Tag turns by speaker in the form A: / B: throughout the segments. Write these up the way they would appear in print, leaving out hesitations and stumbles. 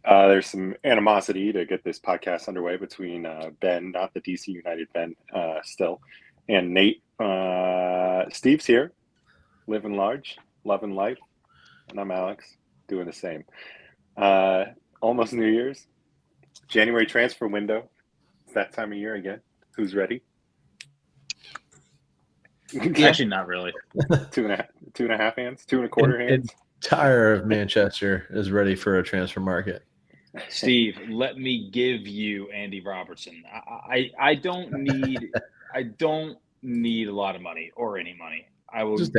A: There's some animosity to get this podcast underway between Ben, not the DC United Ben, still, and Nate. Steve's here, living large, loving life, and I'm Alex, doing the same. Almost New Year's, January transfer window. It's that time of year again. Who's ready?
B: Actually, not really.
A: Two and a half hands, 2.25 hands.
C: Entire of Manchester is ready for a transfer market.
B: Steve, let me give you Andy Robertson. I don't need a lot of money or any money. I want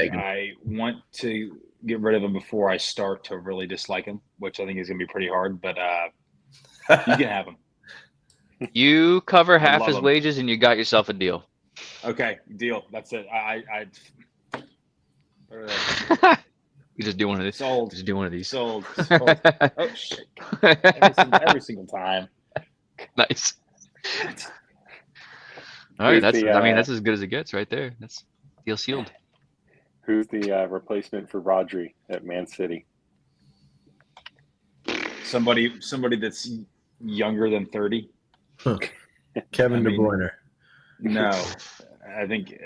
B: to get rid of him before I start to really dislike him, which I think is going to be pretty hard. But you can have him.
D: You cover half his wages, and you got yourself a deal.
B: Okay, deal. That's it.
D: You just do one of these.
B: Sold.
D: Just do one of these.
B: Sold. Oh shit! Every single time.
D: Nice. All right, that's as good as it gets right there. That's deal sealed.
A: Who's the replacement for Rodri at Man City?
B: Somebody that's younger than 30.
C: Kevin De Bruyne.
B: No, I think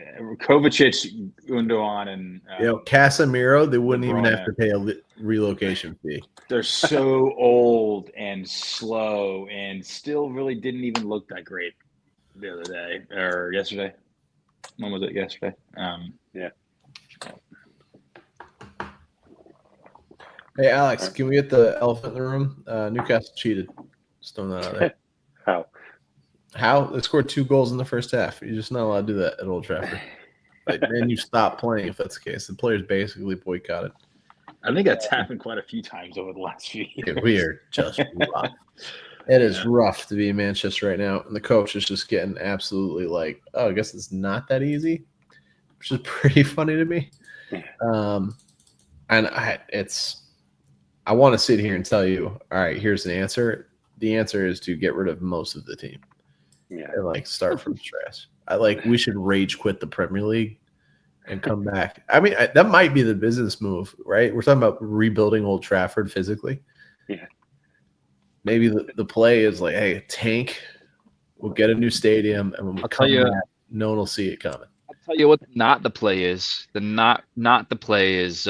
B: Kovacic, Gundogan, and
C: Casemiro. They wouldn't even have to pay a relocation fee.
B: They're so old and slow, and still really didn't even look that great the other day or yesterday. When was it? Yesterday.
A: Yeah.
C: Hey, Alex, can we get the elephant in the room? Newcastle cheated. Just throwing that out there. How? They scored 2 goals in the first half. You're just not allowed to do that at Old Trafford. And you stop playing if that's the case. The players basically boycotted.
B: I think that's happened quite a few times over the last few years.
C: We are just rough. It is rough to be in Manchester right now. And the coach is just getting absolutely I guess it's not that easy, which is pretty funny to me. And I want to sit here and tell you, all right, here's the answer. The answer is to get rid of most of the team.
A: Yeah.
C: And start from scratch. We should rage quit the Premier League and come back. I mean, that might be the business move, right? We're talking about rebuilding Old Trafford physically.
A: Yeah.
C: Maybe the play is hey, tank. We'll get a new stadium, and when we come back, no one will see it coming.
D: I'll tell you what not the play is. Not the play is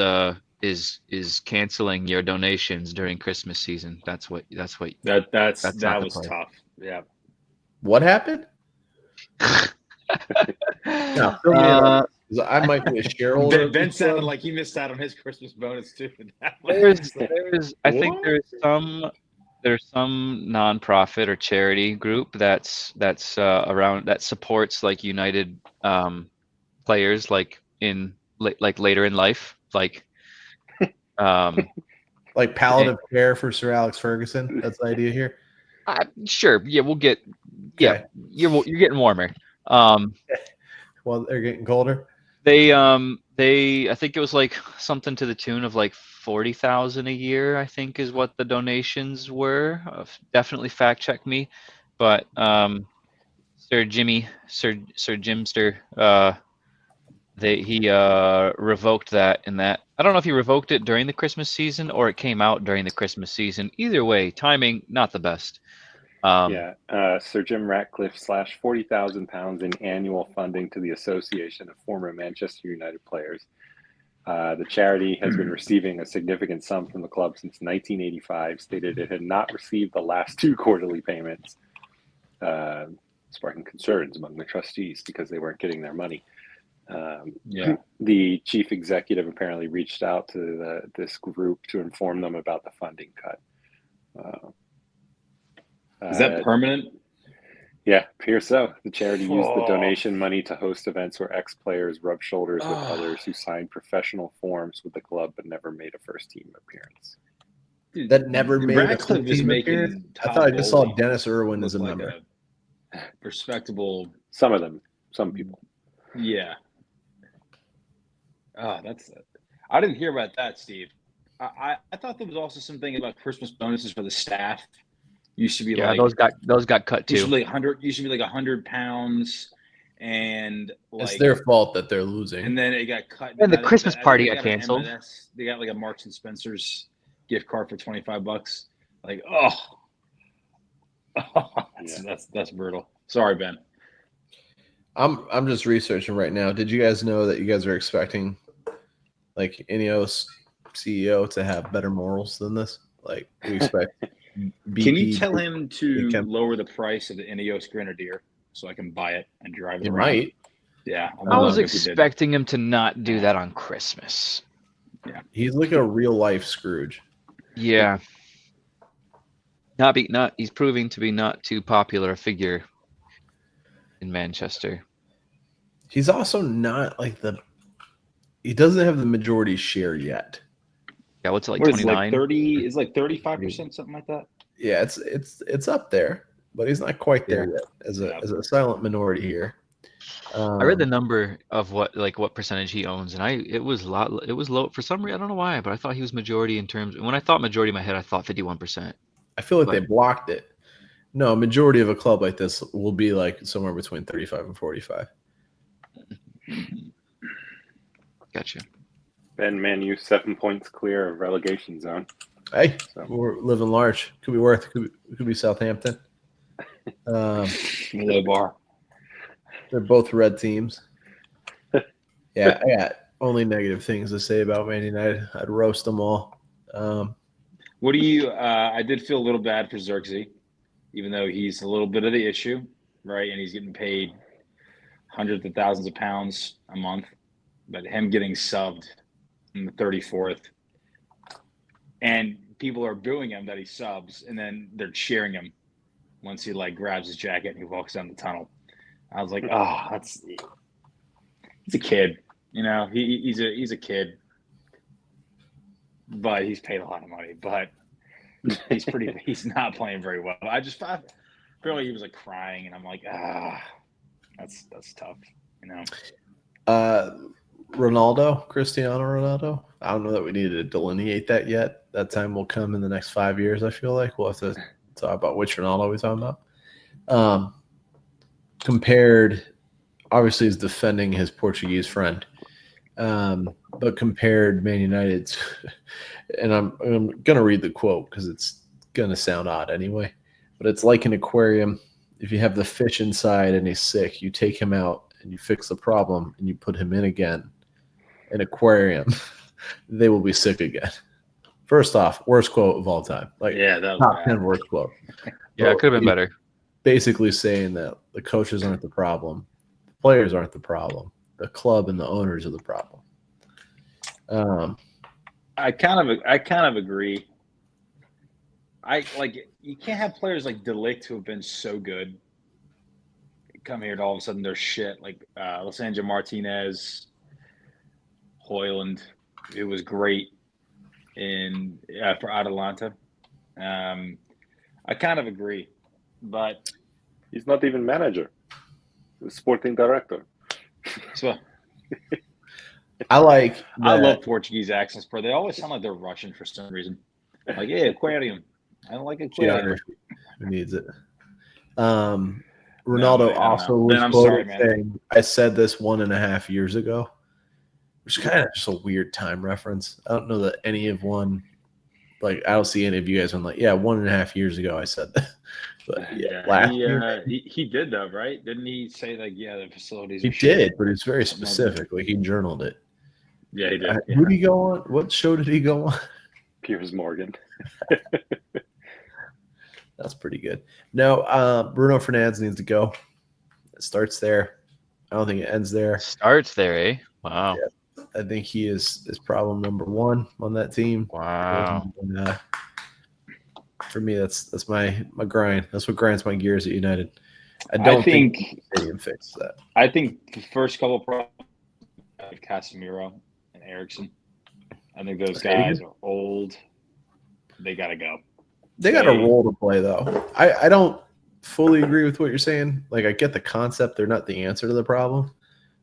D: canceling your donations during Christmas season. That
B: was tough. Yeah.
C: What happened? I might be a shareholder.
B: Ben sounded like he missed out on his Christmas bonus too.
D: I think there's some nonprofit or charity group that's around that supports United players later in life,
C: palliative care for Sir Alex Ferguson. That's the idea here.
D: Sure. Yeah, we'll get. Yeah, you're getting warmer.
C: Well, they're getting colder.
D: They I think it was something to the tune of $40,000 a year. I think is what the donations were. Definitely fact check me, but Sir Jimster, he revoked that. In that, I don't know if he revoked it during the Christmas season or it came out during the Christmas season. Either way, timing not the best.
A: Sir Jim Ratcliffe / £40,000 in annual funding to the Association of Former Manchester United Players. The charity has been receiving a significant sum from the club since 1985, stated it had not received the last 2 quarterly payments, sparking concerns among the trustees because they weren't getting their money. The chief executive apparently reached out to this group to inform them about the funding cut.
B: Is that permanent?
A: Yeah, appears so. The charity used the donation money to host events where ex-players rubbed shoulders with others who signed professional forms with the club but never made a first-team appearance.
C: Dude, that never made
B: Ratcliffe is making.
C: I thought I just saw Dennis Irwin as a member.
B: Respectable.
A: Some of them. Some people.
B: Yeah. That's. I didn't hear about that, Steve. I thought there was also something about Christmas bonuses for the staff. Used to be
D: those got cut too.
B: Used to be £100, and
C: it's their fault that they're losing.
B: And then it got cut.
D: And the Christmas party got canceled.
B: They got a Marks and Spencer's gift card for $25. Like, that's brutal. Sorry, Ben.
C: I'm just researching right now. Did you guys know that you guys are expecting like Ineos CEO to have better morals than this? Like we expect.
B: BP, can you tell him to lower the price of the Ineos Grenadier so I can buy it and drive it around?
C: Might.
B: Yeah.
D: I was expecting him to not do that on Christmas.
B: Yeah.
C: He's like a real life Scrooge.
D: Yeah. He's proving to be not too popular a figure in Manchester.
C: He's also not like he doesn't have the majority share yet.
D: Yeah, what's it like 29?
B: Like 30 is like 35%, something like that.
C: Yeah, it's up there, but he's not quite there yet as a silent minority here.
D: I read the number of what percentage he owns, and it was low for some reason. I don't know why, but I thought he was majority in terms. When I thought majority in my head, I thought 51%.
C: I feel like they blocked it. No, majority of a club like this will be like somewhere between 35 and 45.
D: Gotcha.
A: Ben, Man U 7 points clear of relegation zone.
C: Hey, we're living large. Could be Worth. Could be Southampton.
B: Low bar.
C: They're both red teams. Yeah, I got only negative things to say about Man United. I'd roast them all.
B: What do you? I did feel a little bad for Xerxes, even though he's a little bit of the issue, right? And he's getting paid hundreds of thousands of pounds a month, but him getting subbed in the 34th, and people are booing him that he subs, and then they're cheering him once he like grabs his jacket and he walks down the tunnel. I was like, he's a kid, you know. He's a kid, but he's paid a lot of money. But he's not playing very well. I feel like he was like crying, and I'm like, that's tough, you know.
C: Cristiano Ronaldo. I don't know that we need to delineate that yet. That time will come in the next 5 years. I feel like we'll have to talk about which Ronaldo we're talking about. Compared, obviously, he's defending his Portuguese friend, but compared Man United, to, and I'm gonna read the quote because it's gonna sound odd anyway. But it's like an aquarium. If you have the fish inside and he's sick, you take him out and you fix the problem and you put him in again. An aquarium, they will be sick again. First off, worst quote of all time. Like,
B: that was
C: top 10 worst quote.
D: Yeah, it could have been better. Basically
C: saying that the coaches aren't the problem, the players aren't the problem, the club and the owners are the problem.
B: I kind of agree. You can't have players like De Ligt who have been so good come here and all of a sudden they're shit. Like Lisandro Martinez, Højlund, it was great for Atalanta. I kind of agree, but
A: he's not even manager. He's sporting director.
B: So
C: I
B: love Portuguese accents, bro. They always sound like they're Russian for some reason. Like, yeah, aquarium. I don't like aquarium.
C: Who needs it? Ronaldo also was quoted saying, "I said this 1.5 years ago," which is kind of just a weird time reference. I don't know that any of one. Like, I don't see any of you guys on like, 1.5 years ago I said that. But last year
B: he did though, right? Didn't he say like, the facilities?
C: He did, but it's very specific. Like he journaled it.
B: Yeah, he did.
C: Who did he go on? What show did he go on?
A: Piers Morgan.
C: That's pretty good. No, Bruno Fernandes needs to go. It starts there. I don't think it ends there.
D: Starts there, eh? Wow.
C: Yeah, I think he is problem number one on that team.
D: Wow.
C: And, for me, that's my grind. That's what grinds my gears at United. I think Stadium fixes that.
B: I think the first couple of problems of Casemiro and Eriksen. I think those guys are old. They got to go.
C: They got a role to play, though. I don't fully agree with what you're saying. Like, I get the concept. They're not the answer to the problem.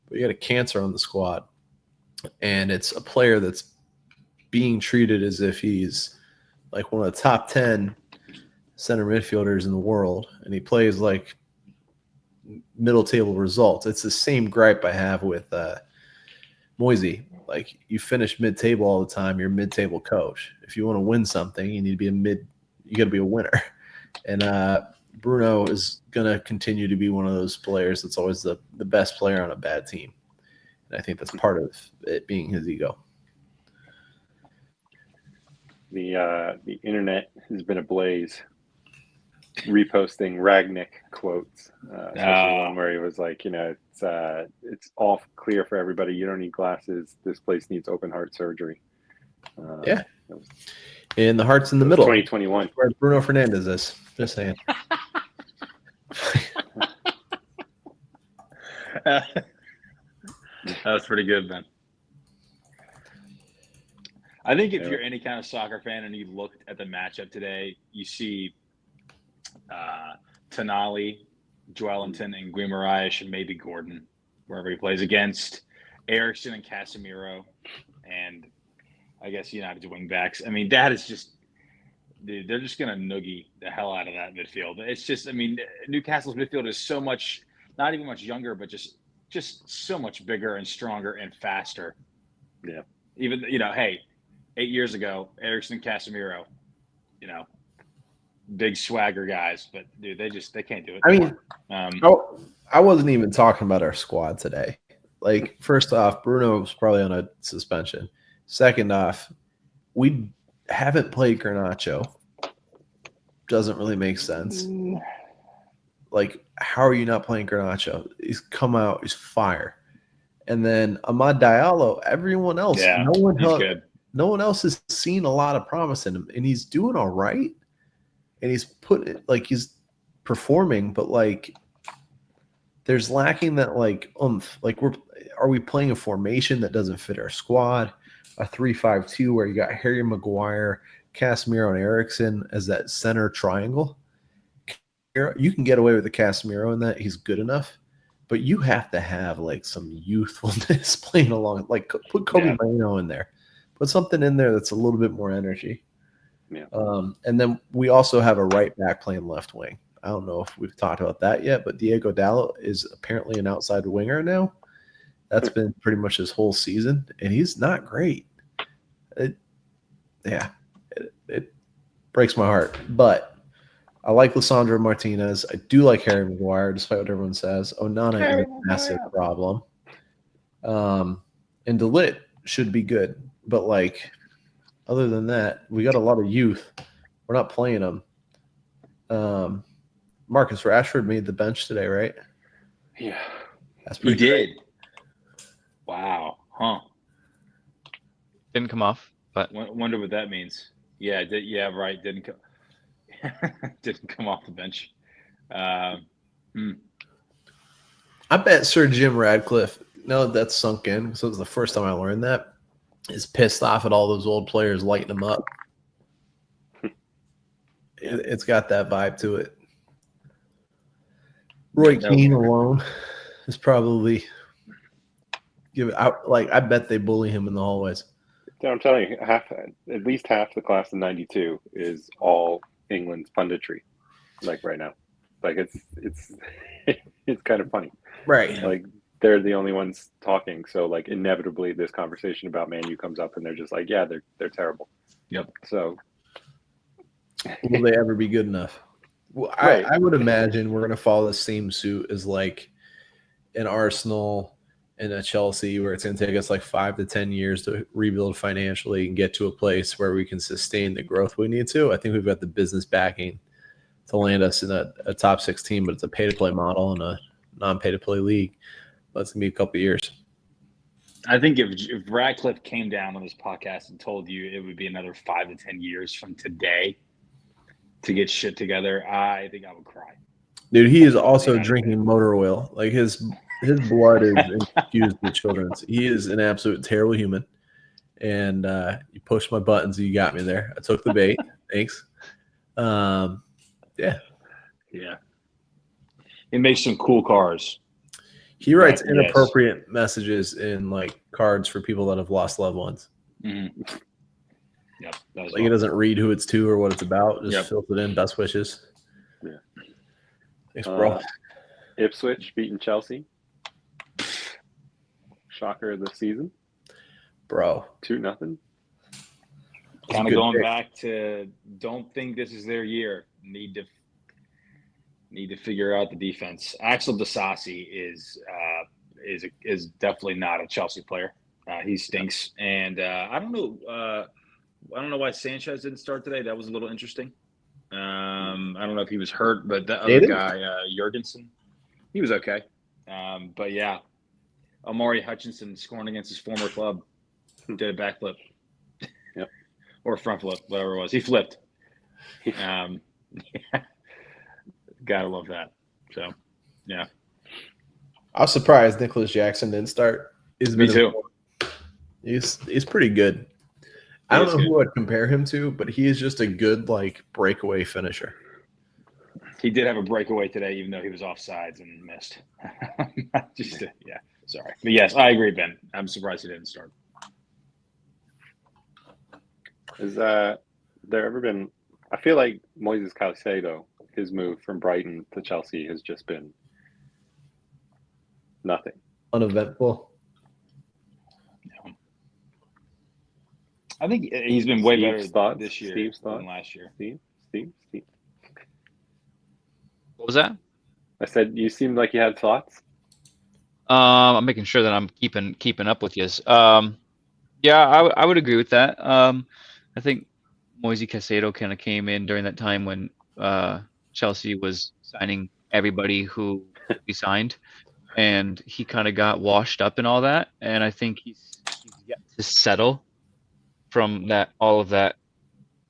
C: But you got a cancer on the squad. And it's a player that's being treated as if he's like one of the top 10 center midfielders in the world. And he plays like middle table results. It's the same gripe I have with Moisey. Like, you finish mid-table all the time, you're a mid-table coach. If you want to win something, you need to be a You got to be a winner. And Bruno is going to continue to be one of those players that's always the best player on a bad team. And I think that's part of it being his ego.
A: The internet has been ablaze, reposting Ragnick quotes, especially one where he was like, it's all clear for everybody. You don't need glasses. This place needs open heart surgery.
C: Yeah. And the heart's in the middle.
A: 2021.
C: Where Bruno Fernandes is. Just saying.
B: That was pretty good, man. I think if you're any kind of soccer fan and you looked at the matchup today, you see Tonali, Joelinton, and Guimaraes, and maybe Gordon, wherever he plays, against Eriksen and Casemiro, and I guess United's wing backs. I mean, that is just – dude, they're just going to noogie the hell out of that midfield. It's just – I mean, Newcastle's midfield is so much – not even much younger, but just so much bigger and stronger and faster.
A: Yeah.
B: Even, hey – 8 years ago, Eriksen, Casemiro, big swagger guys, but dude, they can't do it.
C: I mean, I wasn't even talking about our squad today. Like, first off, Bruno was probably on a suspension. Second off, we haven't played Garnacho. Doesn't really make sense. Like, how are you not playing Garnacho? He's come out, he's fire. And then Amad Diallo, everyone else, no one else has seen a lot of promise in him, and he's doing all right. And he's he's performing, but like there's lacking that like oomph. Like are we playing a formation that doesn't fit our squad? A 3-5-2 where you got Harry Maguire, Casemiro, and Eriksen as that center triangle. You can get away with the Casemiro in that he's good enough, but you have to have like some youthfulness playing along. Like put Kobe Mainoo in there. Put something in there that's a little bit more energy.
A: Yeah.
C: And then we also have a right back playing left wing. I don't know if we've talked about that yet, but Diego Dalot is apparently an outside winger now. That's been pretty much his whole season, and he's not great. It breaks my heart. But I like Lisandro Martinez. I do like Harry Maguire, despite what everyone says. Onana is a massive problem. And De Ligt should be good. But, like, other than that, we got a lot of youth. We're not playing them. Marcus Rashford made the bench today, right?
A: Yeah.
C: That's pretty
B: He did. Wow. Huh.
D: Didn't come off, but
B: wonder what that means. Yeah, right. Didn't come off the bench.
C: I bet Sir Jim Radcliffe, now that that's sunk in, because it was the first time I learned that, is pissed off at all those old players lighting him up. It's got that vibe to it. Roy Keane alone is probably give it out. Like, I bet they bully him in the hallways.
A: I'm telling you, at least half the class of '92 is all England's punditry. Like right now, like it's it's kind of funny,
C: right?
A: Like they're the only ones talking, so like inevitably this conversation about Man U comes up, and they're just like, yeah, they're terrible.
B: Yep.
A: So
C: will they ever be good enough? Well, right. I would imagine we're going to follow the same suit as like an Arsenal and a Chelsea, where it's going to take us like 5 to 10 years to rebuild financially and get to a place where we can sustain the growth we need to. I think we've got the business backing to land us in a top 6 team, but it's a pay-to-play model and a non-pay-to-play league. But it's going to be a couple of years.
B: I think if Ratcliffe came down on this podcast and told you it would be another 5 to 10 years from today to get shit together, I think I would cry.
C: Dude, he is also drinking motor oil. Like his blood is infused with children's. He is an absolute terrible human. And you pushed my buttons and you got me there. I took the bait. Thanks. Yeah.
B: It makes some cool cars.
C: He writes inappropriate messages in like cards for people that have lost loved ones.
B: Mm-hmm. Yep.
C: Like he doesn't read who it's to or what it's about. Just fills it in. Best wishes.
A: Yeah.
C: Thanks, bro.
A: Ipswich beating Chelsea. Shocker of the season.
C: Bro.
A: 2-0.
B: Kind of going back to don't think this is their year. Need to figure out the defense. Axel Disasi is definitely not a Chelsea player. He stinks, and I don't know why Sanchez didn't start today. That was a little interesting. I don't know if he was hurt, but the other guy, Jurgensen, he was okay. But yeah, Amari Hutchinson scoring against his former club did a backflip.
A: Yep.
B: Or front flip, whatever it was. He flipped. Yeah. Gotta love that. So, yeah.
C: I was surprised Nicholas Jackson didn't start.
B: Me too.
C: He's pretty good. I don't know who I'd compare him to, but he is just a good breakaway finisher.
B: He did have a breakaway today, even though he was offsides and missed. Sorry. But yes, I agree, Ben. I'm surprised he didn't start.
A: Has there ever been? I feel like Moises Caicedo, his move from Brighton to Chelsea has just been nothing.
C: Uneventful.
B: No. I think he's been way better this year than last year.
A: Steve.
D: What was that?
A: I said you seemed like you had thoughts.
D: I'm making sure that I'm keeping up with you. Yeah, I would agree with that. I think Moisés Caicedo kind of came in during that time when Chelsea was signing everybody who we signed, and he kind of got washed up and all that. And I think he's yet to settle from all of that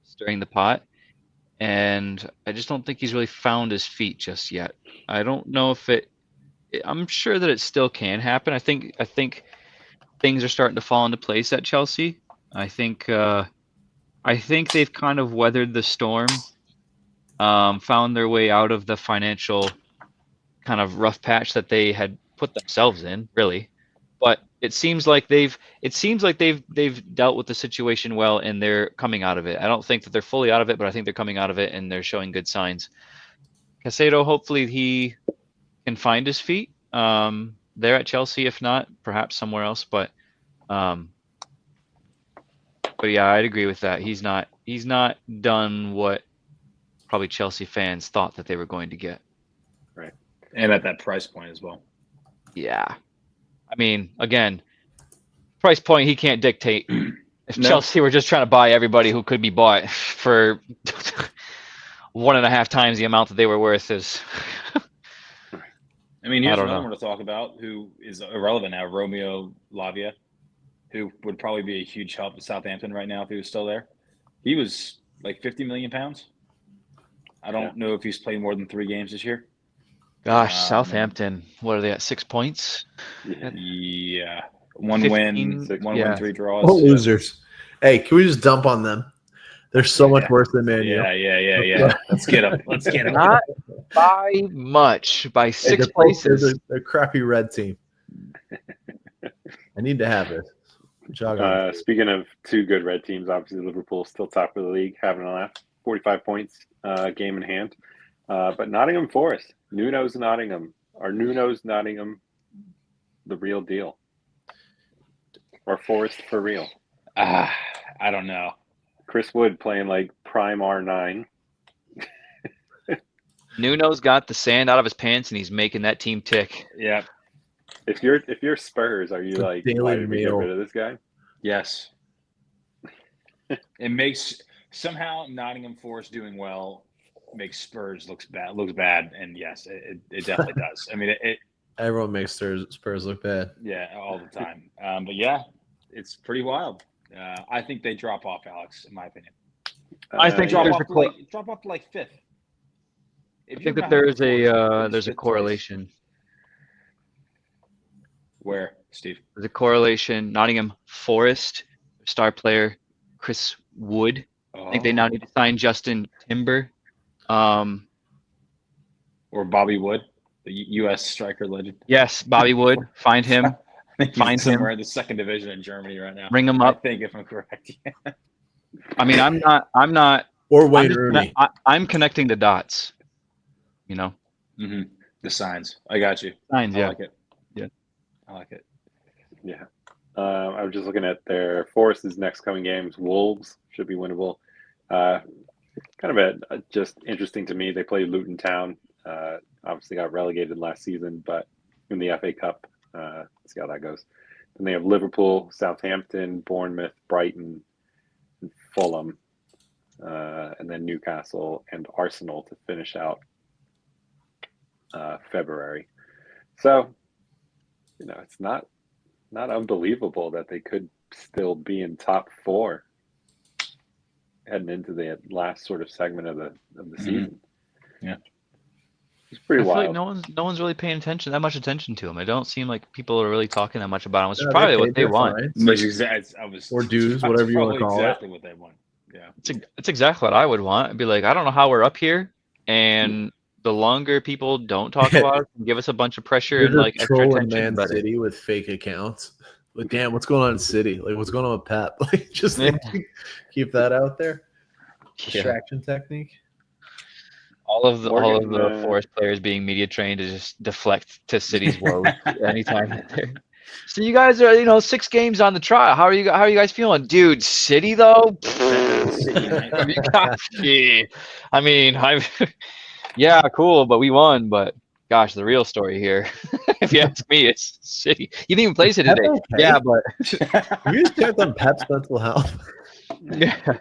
D: stirring the pot. And I just don't think he's really found his feet just yet. I don't know if I'm sure that it still can happen. I think things are starting to fall into place at Chelsea. I think they've kind of weathered the storm, found their way out of the financial kind of rough patch that they had put themselves in, really. But it seems like they've dealt with the situation well, and they're coming out of it. I don't think that they're fully out of it, but I think they're coming out of it, and they're showing good signs. Caicedo, hopefully he can find his feet there at Chelsea. If not, perhaps somewhere else. But yeah, I'd agree with that. He's not done what probably Chelsea fans thought that they were going to get.
B: Right, and at that price point as well.
D: Yeah. I mean, again, price point he can't dictate. If Chelsea were just trying to buy everybody who could be bought for 1.5 times the amount that they were worth is.
B: I mean, here's another one to talk about who is irrelevant now, Romeo Lavia, who would probably be a huge help to Southampton right now if he was still there. He was like 50 million pounds. I don't know if he's played more than 3 games this year.
D: Gosh, Southampton, what are they at, 6 points?
B: Yeah. 1 win, 3 draws.
C: What losers. Hey, can we just dump on them? They're so much worse than Man U.
B: Yeah. Let's get them.
D: Not by much, by 6 places.
C: They're a crappy red team. I need to have it.
A: Speaking of 2 good red teams, obviously Liverpool's still top of the league, having a laugh. 45 points, game in hand. But Nottingham Forest, Nuno's Nottingham, the real deal? Or Forest for real?
B: I don't know.
A: Chris Wood playing like prime R9.
D: Nuno's got the sand out of his pants and he's making that team tick.
B: Yeah.
A: If you're Spurs, are you like, why did we get rid of this guy?
B: Yes. It makes somehow Nottingham Forest doing well makes Spurs looks bad, and yes, it definitely does. I mean,
C: everyone makes Spurs look bad.
B: Yeah, all the time. But yeah, it's pretty wild. I think they drop off, Alex, in my opinion.
D: I think
B: drop off to like 5th.
D: I think that there's a correlation.
B: Where, Steve?
D: There's a correlation. Nottingham Forest star player Chris Wood. I think they now need to sign Justin Timber.
B: Or Bobby Wood, the U.S. striker legend.
D: Yes, Bobby Wood. Find him.
B: Find somewhere in the 2nd division in Germany right now.
D: Bring him up.
B: I think, if I'm correct. Yeah.
D: I mean, I'm not.
C: Or Wayne Rooney.
D: I'm connecting the dots. You know.
B: Mm-hmm. The signs. I got you.
D: Signs. Yeah.
B: I like it.
D: Yeah.
B: I like it.
A: Yeah. I was just looking at their Forest's next coming games: Wolves, should be winnable. Kind of just interesting to me. They played Luton Town. Obviously got relegated last season, but in the FA Cup, see how that goes. Then they have Liverpool, Southampton, Bournemouth, Brighton, and Fulham, and then Newcastle and Arsenal to finish out February. So, it's not unbelievable that they could still be in top 4 heading into the last sort of segment of the season.
B: Yeah.
A: It's pretty
D: I feel
A: wild.
D: like no one's really paying that much attention to him. It don't seem like people are really talking that much about him, which is
C: No,
D: probably
C: they
D: what
C: paid
D: they
C: their
D: want.
C: fines. Or dues, whatever you want to call
B: exactly what they want. Yeah.
D: It's exactly what I would want. I'd be like, I don't know how we're up here, and the longer people don't talk about it and give us a bunch of pressure
C: You're
D: and like
C: just
D: extra
C: trolling
D: attention,
C: Man
D: but
C: City with fake accounts. Like, damn, what's going on in City? Like, what's going on with Pep? Like, just keep that out there. Distraction technique.
D: all of the Forest players being media trained to just deflect to City's woes anytime that they're. So you guys are, 6 games on the trial. How are you guys feeling, dude? City though. I mean, yeah, cool, but we won. But gosh, the real story here, if you ask me, it's City. You didn't even play City today.
C: Okay?
D: Yeah, but
C: have you just checked on Pep's mental health?
D: Yeah.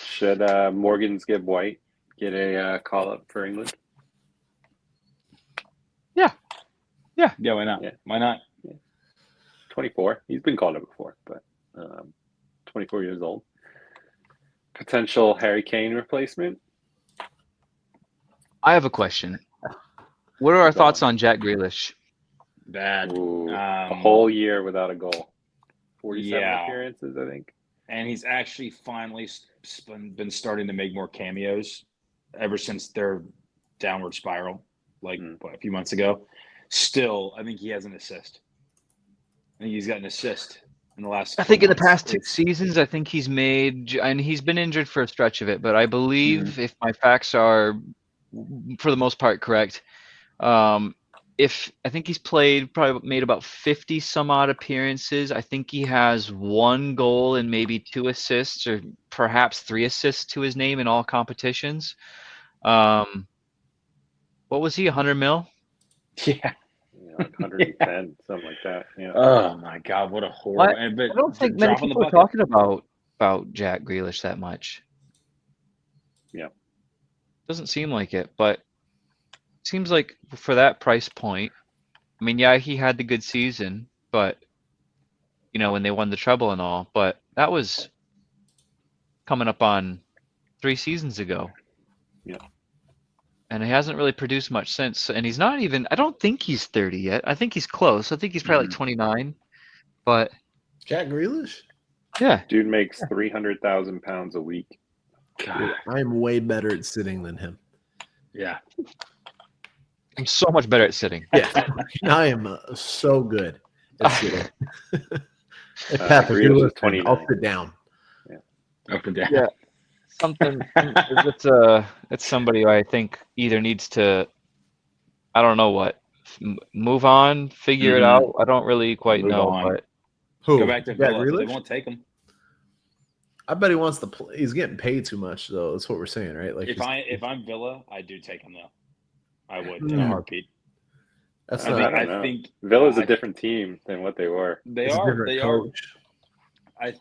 A: Should Morgan's Gibb White get a call up for England?
B: Yeah, why not?
A: Yeah.
B: Why not?
A: 24. He's been called up before, but 24 years old. Potential Harry Kane replacement?
D: I have a question. What are our thoughts on Jack Grealish?
B: Bad.
A: Ooh, a whole year without a goal. 47
B: Yeah.
A: appearances, I think.
B: And he's actually finally been starting to make more cameos ever since their downward spiral, a few months ago. Still, I think he has an assist. I think he's got an assist in the last.
D: I think in the past 2 seasons, I think he's made, and he's been injured for a stretch of it, but I believe if my facts are, for the most part, correct, I think he's probably made about 50 some odd appearances. I think he has 1 goal and maybe 2 assists, or perhaps 3 assists to his name in all competitions. What was he? 100 mil?
B: Yeah.
A: Like 110, something like that. Yeah.
B: Oh my God, what a horrible!
D: I don't think many people are talking about Jack Grealish that much.
A: Yeah.
D: Doesn't seem like it, but seems like for that price point, I mean, yeah, he had the good season, but when they won the treble and all, but that was coming up on 3 seasons ago.
A: Yeah.
D: And he hasn't really produced much since. And he's not even, I don't think he's 30 yet. I think he's close. I think he's probably like 29. But
C: Jack Grealish?
D: Yeah.
A: Dude makes £300,000 a week.
C: God. I'm way better at sitting than him.
B: Yeah.
D: I'm so much better at sitting.
C: Yeah. I am so good at sitting. Hey, Pep, if you're listening, I'll sit down.
B: Yeah. Up and down.
D: Yeah. It's somebody who I think either needs to, I don't know what, move on, figure it out. I don't really quite know. But
C: who?
B: Go back to Villa. They won't take him.
C: I bet he wants to play. He's getting paid too much, though. That's what we're saying, right? Like,
B: if I'm Villa, I do take him though. I would in a heartbeat.
C: That's
A: I think Villa's a different team than what they were.
B: They are. They coach.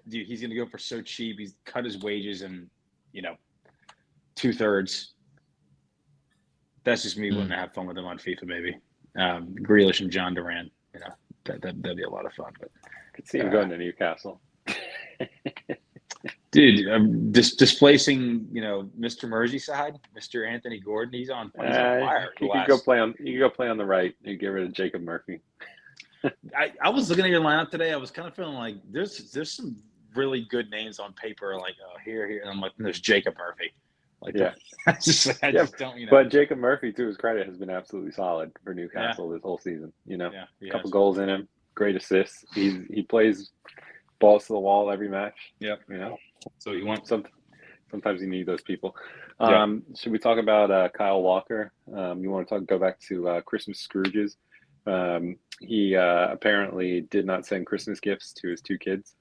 B: Dude, he's going to go for so cheap. He's cut his wages and 2/3. That's just me wanting to have fun with him on FIFA, maybe. Grealish and John Duran, that'd be a lot of fun. But
A: I could see him going to Newcastle.
B: Dude, displacing, Mr. Merseyside, Mr. Anthony Gordon, he's on fire.
A: You could go play on the right. You get rid of Jacob Murphy.
B: I was looking at your lineup today. I was kind of feeling like there's some really good names on paper. Like here, and I'm like, there's Jacob Murphy. Like, yeah, I just don't.
A: But Jacob Murphy, to his credit, has been absolutely solid for Newcastle this whole season. A couple goals in him, great assists. He plays balls to the wall every match.
B: Yep.
A: So you want sometimes you need those people. Should we talk about Kyle Walker? You want to go back to Christmas Scrooges? He apparently did not send Christmas gifts to his 2 kids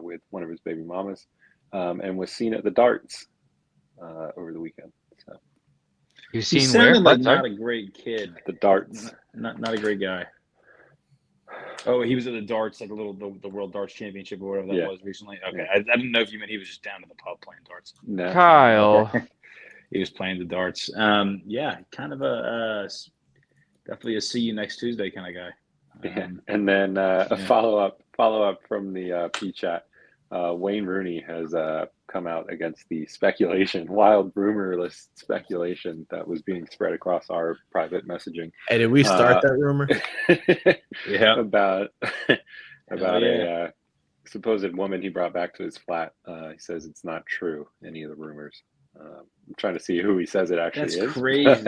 A: with one of his baby mamas, and was seen at the darts over the weekend. So
D: You've
B: He
D: seen where?
B: sounded like
D: What?
B: not
D: Sorry?
B: a great kid.
A: the darts.
B: Not a great guy. Oh, he was at the darts, like the World Darts Championship or whatever that was recently. Okay, I didn't know if you meant he was just down to the pub playing darts.
A: No.
D: Kyle.
B: Okay. He was playing the darts. Yeah, kind of definitely a see you next Tuesday kind of guy.
A: Yeah. And then a follow up from the P chat. Wayne Rooney has come out against the wild rumorless speculation that was being spread across our private messaging.
C: Hey, did we start that rumor?
B: Yeah.
A: about a supposed woman he brought back to his flat. He says it's not true, any of the rumors. I'm trying to see who he says it actually is.
B: That's crazy. I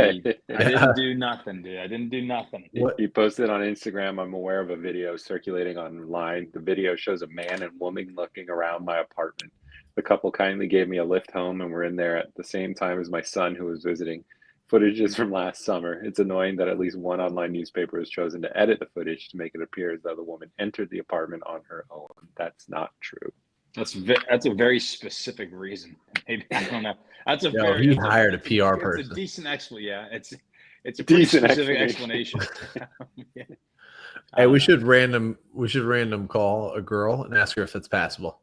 B: didn't do nothing, dude. I didn't do nothing.
A: He posted on Instagram, I'm aware of a video circulating online. The video shows a man and woman looking around my apartment. The couple kindly gave me a lift home and were in there at the same time as my son who was visiting. Footage is from last summer. It's annoying that at least one online newspaper has chosen to edit the footage to make it appear as though the woman entered the apartment on her own. That's not true.
B: That's a very specific reason. Maybe I don't know. That's a
C: he hired a PR person.
B: It's a decent explanation. It's a pretty specific explanation. Yeah.
C: Hey, we should random call a girl and ask her if it's passable.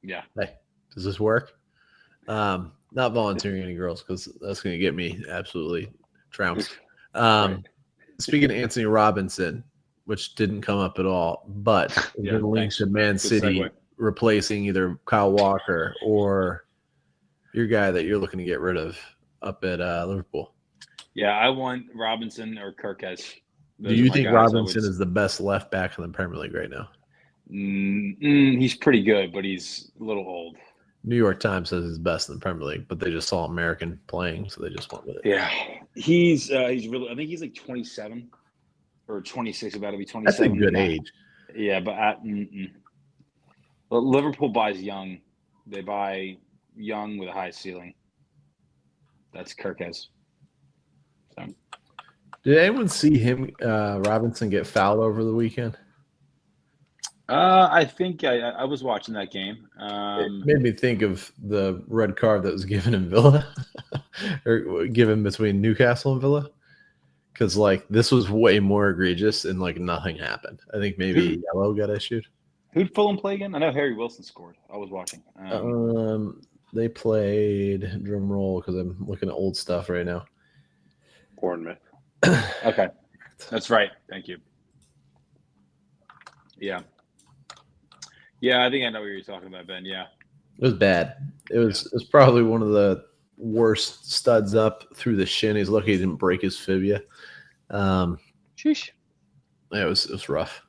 B: Yeah.
C: Hey, does this work? Not volunteering any girls because that's going to get me absolutely trounced. Speaking of Anthony Robinson, which didn't come up at all, but the links to Man City replacing either Kyle Walker or your guy that you're looking to get rid of up at Liverpool.
B: Yeah, I want Robinson or Kirkes.
C: Do you think Robinson is the best left back in the Premier League right now?
B: He's pretty good, but he's a little old.
C: New York Times says he's best in the Premier League, but they just saw American playing, so they just went with it.
B: Yeah, he's really. I think he's like 27 or 26, about to be 27.
C: That's a good age.
B: Yeah, but Liverpool buys young. They buy young with a high ceiling. That's Kirkes. So.
C: Did anyone see him, Robinson, get fouled over the weekend?
B: I think I was watching that game.
C: It made me think of the red card that was given in Villa, or given between Newcastle and Villa, because like this was way more egregious and like nothing happened. I think maybe yellow got issued.
B: Who'd Fulham play again? I know Harry Wilson scored. I was watching.
C: They played drum roll because I'm looking at old stuff right now.
A: Bournemouth.
B: Okay, that's right. Thank you. Yeah. Yeah, I think I know what you're talking about, Ben. Yeah.
C: It was bad. It was probably one of the worst studs up through the shin. He's lucky he didn't break his fibula.
D: Sheesh.
C: It was rough.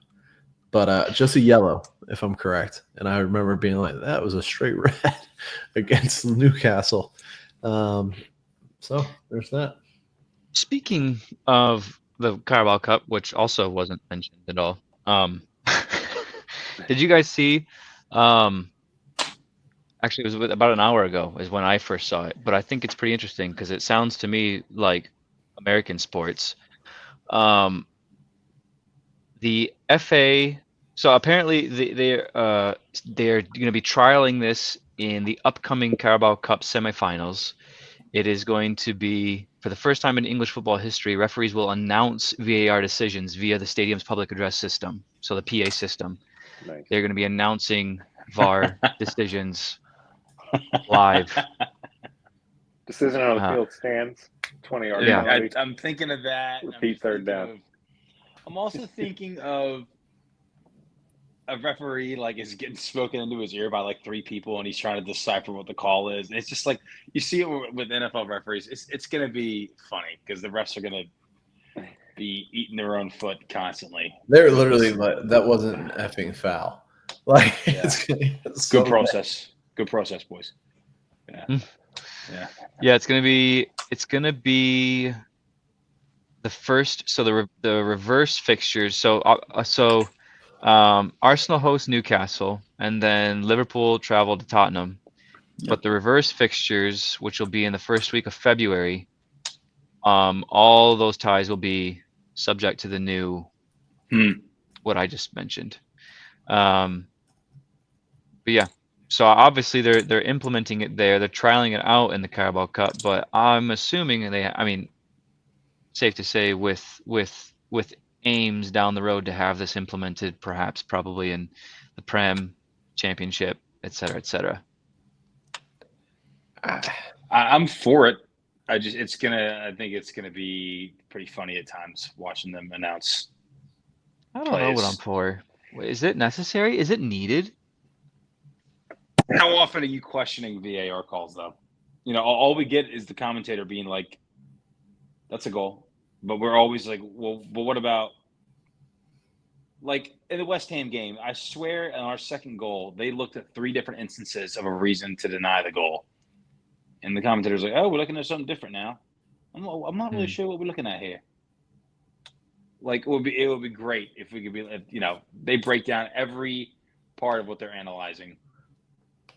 C: But just a yellow, if I'm correct. And I remember being like, that was a straight red against Newcastle. So there's that.
D: Speaking of the Carabao Cup, which also wasn't mentioned at all, did you guys see? Actually, it was about an hour ago is when I first saw it. But I think it's pretty interesting because it sounds to me like American sports. The FA. So apparently they're going to be trialing this in the upcoming Carabao Cup semifinals. It is going to be, for the first time in English football history, referees will announce VAR decisions via the stadium's public address system, so the PA system.
A: Nice.
D: They're going to be announcing VAR decisions live.
A: Decision on the field stands, 20 yards.
D: Yeah.
B: I'm thinking of that.
A: Repeat third down.
B: I'm also thinking of a referee like is getting spoken into his ear by like three people and he's trying to decipher what the call is. And it's just like you see it with NFL referees. It's going to be funny because the refs are going to be eating their own foot constantly.
C: They're literally like, that wasn't an effing foul. Like it's
B: good process. Good process, boys. Yeah.
D: Yeah, it's gonna be the first. So the reverse fixtures. So Arsenal hosts Newcastle, and then Liverpool travel to Tottenham. Yep. But the reverse fixtures, which will be in the first week of February, all those ties will be subject to the new what I just mentioned. yeah, so obviously they're implementing it there. They're trialing it out in the Carabao Cup, but I'm assuming I mean, safe to say with aims down the road to have this implemented, perhaps probably in the Prem Championship, et cetera, et cetera.
B: I'm for it. I think it's gonna be pretty funny at times watching them announce.
D: I don't know what I'm for. Is it necessary? Is it needed?
B: How often are you questioning VAR calls though? You know, all we get is the commentator being like, "That's a goal," but we're always like, "Well, but what about?" Like in the West Ham game, I swear, in our second goal, they looked at 3 different instances of a reason to deny the goal. And the commentator's like, "Oh, we're looking at something different now." I'm not really sure what we're looking at here. Like it would be great if we could be, you know, they break down every part of what they're analyzing.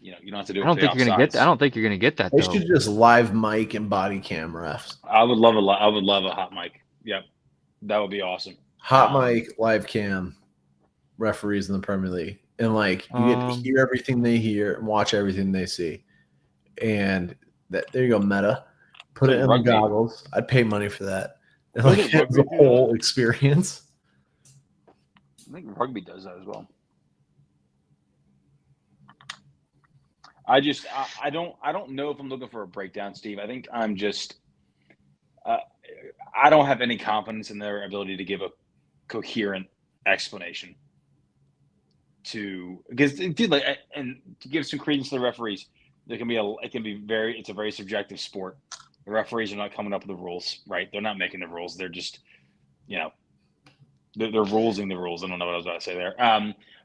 B: You know, you don't have to do it.
D: I don't think you're gonna get that. I don't think you're gonna get that.
C: They should just live mic and body cam refs.
B: I would love a hot mic. Yep, that would be awesome.
C: Hot mic, live cam, referees in the Premier League, and like you get to hear everything they hear and watch everything they see, and there you go, meta. Put it in the goggles. I'd pay money for that. And like it's the whole experience.
B: I think rugby does that as well. I don't know if I'm looking for a breakdown, Steve. I think I'm just I don't have any confidence in their ability to give a coherent explanation because dude, like, and to give some credence to the referees, it's a very subjective sport. The referees are not coming up with the rules, right? They're not making the rules. They're just, you know, they're rulesing the rules. I don't know what I was about to say there.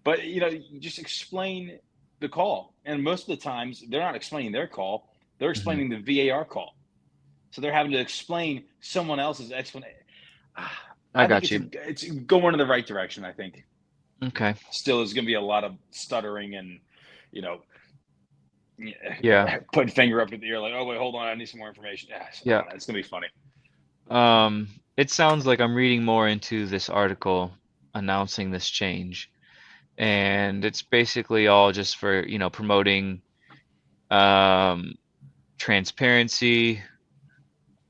B: But you know, you just explain the call, and most of the times they're not explaining their call; they're explaining the VAR call. So they're having to explain someone else's explanation.
D: I got you.
B: It's going in the right direction, I think.
D: Okay.
B: Still, there's going to be a lot of stuttering and, you know, putting finger up to the ear like, oh wait, hold on, I need some more information. Yeah, it's going to be funny.
D: It sounds like I'm reading more into this article announcing this change, and it's basically all just for, you know, promoting transparency,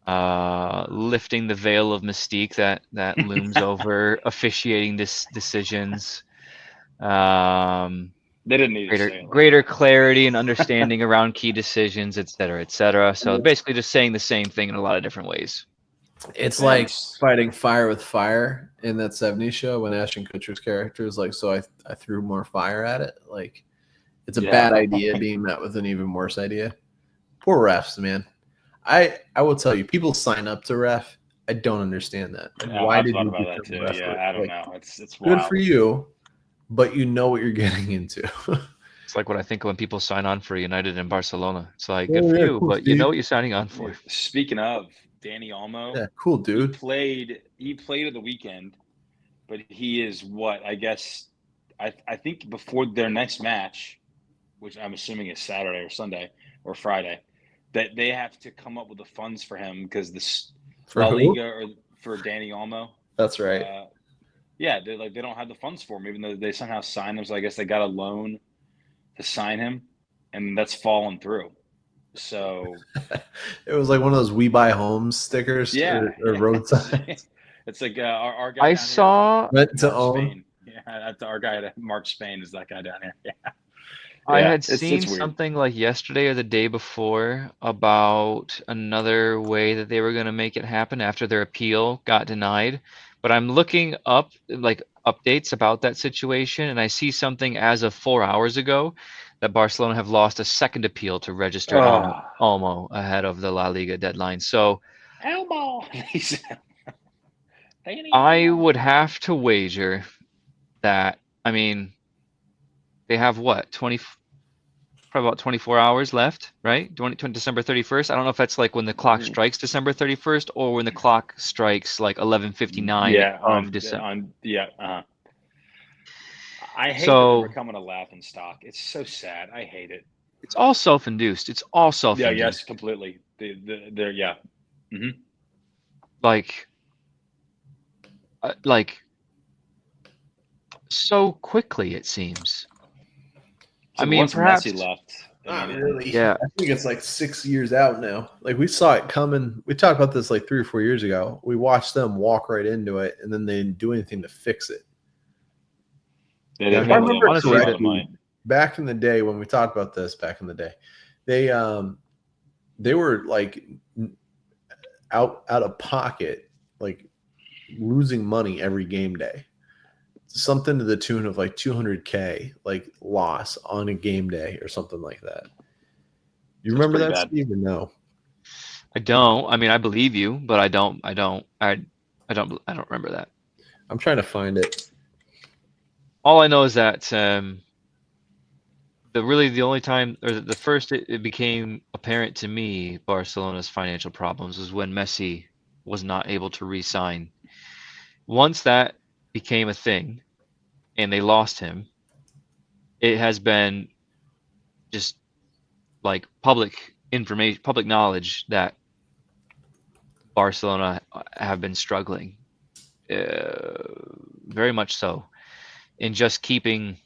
D: lifting the veil of mystique that looms over officiating decisions.
B: They didn't need
D: greater clarity and understanding around key decisions, et cetera, et cetera. So basically just saying the same thing in a lot of different ways.
C: It's like fighting fire with fire in that 70s show when Ashton Kutcher's character is like, so I threw more fire at it. Like, it's a bad idea being met with an even worse idea. Poor refs, man. I will tell you, people sign up to ref. I don't understand that. Like, why did you
B: about that too? Yeah, I don't know. It's
C: good
B: wild.
C: for you, but you know what you're getting into.
D: It's like what I think when people sign on for United and Barcelona. It's like, good for you, but you know what you're signing on for.
B: Speaking of Danny Olmo,
C: yeah, cool dude.
B: He played at the weekend, but he is what I guess I think before their next match, which I'm assuming is Saturday or Sunday or Friday, that they have to come up with the funds for him because this La Liga or for Danny Olmo.
C: That's right.
B: They don't have the funds for him, even though they somehow signed him. So I guess they got a loan to sign him, and that's fallen through. So
C: it was like one of those "We Buy Homes" stickers, or road signs.
B: It's like our guy.
D: I saw
C: rent to own.
B: Yeah, our guy, Mark Spain, is that guy down here. Yeah.
D: I had seen something like yesterday or the day before about another way that they were going to make it happen after their appeal got denied. But I'm looking up like updates about that situation, and I see something as of 4 hours ago that Barcelona have lost a second appeal to register Olmo ahead of the La Liga deadline. So
B: Elmo.
D: I would have to wager that, I mean, they have what, probably about 24 hours left, right? December 31st. I don't know if that's like when the clock strikes December 31st or when the clock strikes like 11:59 of December.
B: I hate that we're becoming a laughing stock. It's so sad. I hate it.
D: It's all self-induced. It's all self-induced.
B: Yeah, yes, completely. They're yeah. Mm-hmm.
D: Like so quickly, it seems.
B: So
D: I mean,
B: once
D: perhaps
B: Messi left,
C: Not really.
D: Yeah.
C: I think it's like 6 years out now. Like we saw it coming. We talked about this like 3 or 4 years ago. We watched them walk right into it, and then they didn't do anything to fix it. If I remember
D: honestly,
C: correctly, back in the day when we talked about this, back in the day, they were like out of pocket, like losing money every game day. Something to the tune of like $200K like loss on a game day or something like that. You remember that,
B: bad.
C: Steve, or no?
D: I don't. I mean, I believe you, but I don't remember that.
C: I'm trying to find it.
D: All I know is that the only time, or the first it became apparent to me Barcelona's financial problems was when Messi was not able to re-sign. Once that became a thing and they lost him, it has been just like public information, public knowledge that Barcelona have been struggling, very much so, in just keeping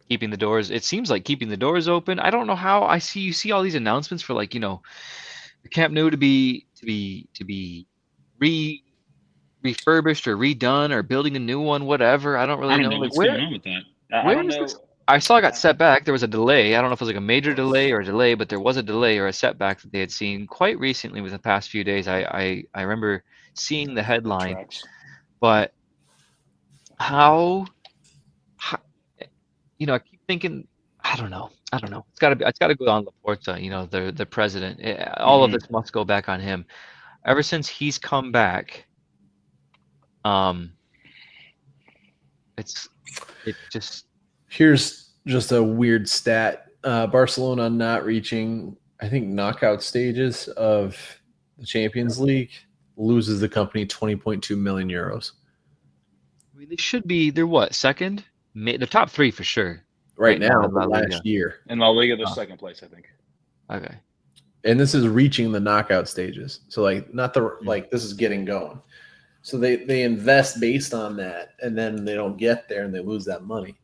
D: the doors. It seems like keeping the doors open. I don't know how. You see all these announcements for, like, the Camp Nou to be refurbished or redone or building a new one, whatever. I don't really know. Like,
B: what's going on with that. I
D: where
B: don't
D: is
B: know.
D: this? I saw it got set back. There was a delay. I don't know if it was like a major delay or a delay, but there was a delay or a setback that they had seen quite recently within the past few days. I remember seeing the headline, but how I keep thinking, I don't know. It's got to go on Laporta, the president. All of this must go back on him. Ever since he's come back,
C: Here's just a weird stat. Barcelona not reaching, I think, knockout stages of the Champions League loses the company 20.2 million euros.
D: I mean, they should be. They're what, second? The top 3 for sure.
C: Right now, but last year.
B: In La Liga, they're second place, I think.
D: Okay.
C: And this is reaching the knockout stages. So like not the like this is getting going. So they invest based on that, and then they don't get there and they lose that money.